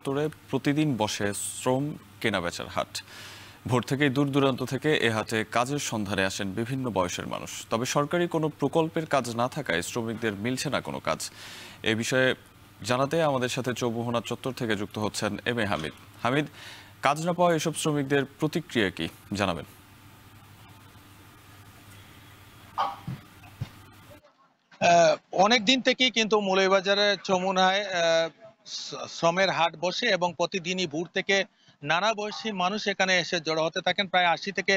চত্বরে প্রতিদিন বসে শ্রম কেনাবেচার হাট। ভোর থেকেই দূর দূরান্ত থেকে এ হাটে কাজের সন্ধানে আসেন বিভিন্ন বয়সের মানুষ। তবে সরকারি কোনো প্রকল্পের কাজ না থাকায় শ্রমিকদের মিলছে না কোনো কাজ। এ বিষয়ে জানাতে আমাদের সাথে চৌমুহনা চত্বর থেকে যুক্ত হচ্ছেন এম এ হামিদ। হামিদ, কাজ না পাওয়া এসব শ্রমিকদের প্রতিক্রিয়া কি জানাবেন? অনেক দিন থেকেই কিন্তু মৌলভীবাজারের যমুনায় শ্রমের হাট বসে এবং প্রতিদিনই ভোর থেকে নানা বয়সী মানুষ এখানে এসে জড়ো হতে থাকেন। প্রায় ৮০ থেকে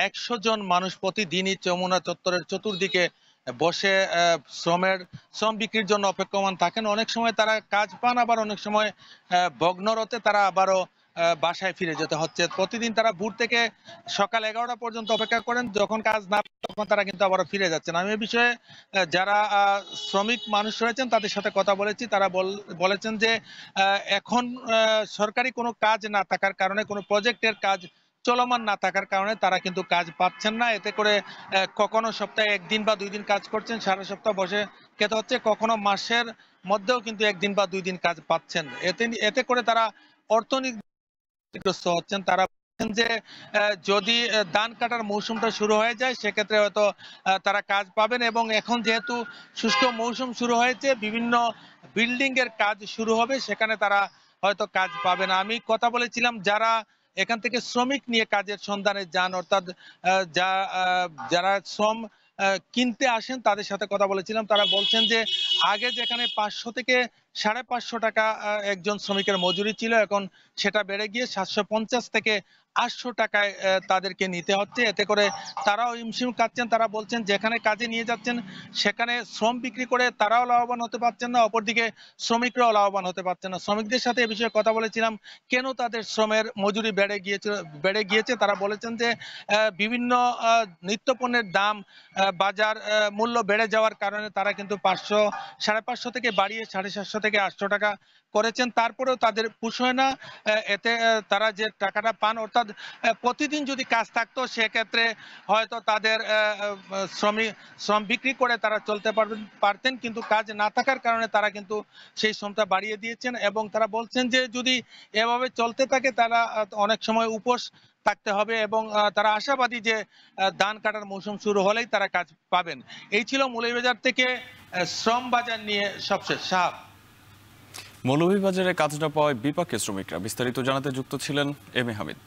১০০ জন মানুষ প্রতিদিনই যমুনা চত্বরের চতুর্দিকে বসে শ্রম বিক্রির জন্য অপেক্ষমান থাকেন। অনেক সময় তারা কাজ পান, আবার অনেক সময় ভগ্নরতে তারা আবারও বাসায় ফিরে যেতে হচ্ছে। প্রতিদিন তারা ভোর থেকে সকাল ১১টা পর্যন্ত অপেক্ষা করেন, যখন কাজ না তখন তারা কিন্তু আবারও ফিরে যাচ্ছেন। আমি এ বিষয়ে যারা শ্রমিক মানুষ রয়েছেন তাদের সাথে কথা বলেছি। তারা বলেছেন যে এখন সরকারি কোনো কাজ না থাকার কারণে, কোনো প্রজেক্টের কাজ চলমান না থাকার কারণে তারা কিন্তু কাজ পাচ্ছেন না। এতে করে কখনো সপ্তাহে ১ দিন বা ২ দিন কাজ করছেন, সারা সপ্তাহ বসে খেতে হচ্ছে। কখনো মাসের মধ্যেও কিন্তু ১ দিন বা ২ দিন কাজ পাচ্ছেন। এতে করে তারা অর্থনীতিগ্রস্ত হচ্ছেন। তারা বলছেন যে যদি ধান কাটার মৌসুমটা শুরু হয়ে যায় সেক্ষেত্রে হয়তো তারা কাজ পাবেন, এবং এখন যেহেতু শুষ্ক মৌসুম শুরু হয়েছে, বিভিন্ন বিল্ডিং এর কাজ শুরু হবে, সেখানে তারা হয়তো কাজ পাবে না। আমি কথা বলেছিলাম যারা এখান থেকে শ্রমিক নিয়ে কাজের সন্ধানে যান, অর্থাৎ যারা শ্রম কিনতে আসেন তাদের সাথে কথা বলেছিলাম। তারা বলছেন যে আগে যেখানে ৫০০ থেকে ৫৫০ টাকা একজন শ্রমিকের মজুরি ছিল, এখন সেটা বেড়ে গিয়ে ৭৫০ থেকে ৮০০ টাকায় তাদেরকে নিতে হচ্ছে। এতে করে তারাও হিমশিম খাচ্ছেন। তারা বলছেন যেখানে কাজে নিয়ে যাচ্ছেন সেখানে শ্রম বিক্রি করে তারাও লাভবান হতে পারছেন না, অপরদিকে শ্রমিকরাও লাভবান হতে পারছেন না। শ্রমিকদের সাথে এ বিষয়ে কথা বলেছিলাম, কেন তাদের শ্রমের মজুরি বেড়ে গিয়েছে। তারা বলেছেন যে বিভিন্ন নিত্যপণ্যের দাম, বাজার মূল্য বেড়ে যাওয়ার কারণে তারা কিন্তু ৫০০ থেকে বাড়িয়ে ৭৫০ থেকে ৮০০ টাকা করেছেন। তারপরেও তাদের পোষায় না। এতে তারা যে টাকাটা পান, অর্থাৎ প্রতিদিন যদি কাজ থাকতো সেক্ষেত্রে হয়তো তাদের শ্রম বিক্রি করে তারা চলতে পারতেন, কিন্তু কাজ না থাকার কারণে তারা কিন্তু সেই শ্রমটা বাড়িয়ে দিয়েছেন। এবং তারা বলছেন যে যদি এভাবে চলতে থাকে তারা অনেক সময় উপোস থাকতে হবে, এবং তারা আশাবাদী যে ধান কাটার মৌসুম শুরু হলেই তারা কাজ পাবেন। এই ছিল মৌলভীবাজার থেকে শ্রম বাজার নিয়ে সবশেষ। সাহাব। মৌলভীবাজারে কাজ না পাওয়ায় বিপাকে শ্রমিকরা। বিস্তারিত জানাতে যুক্ত ছিলেন এম এ হামিদ।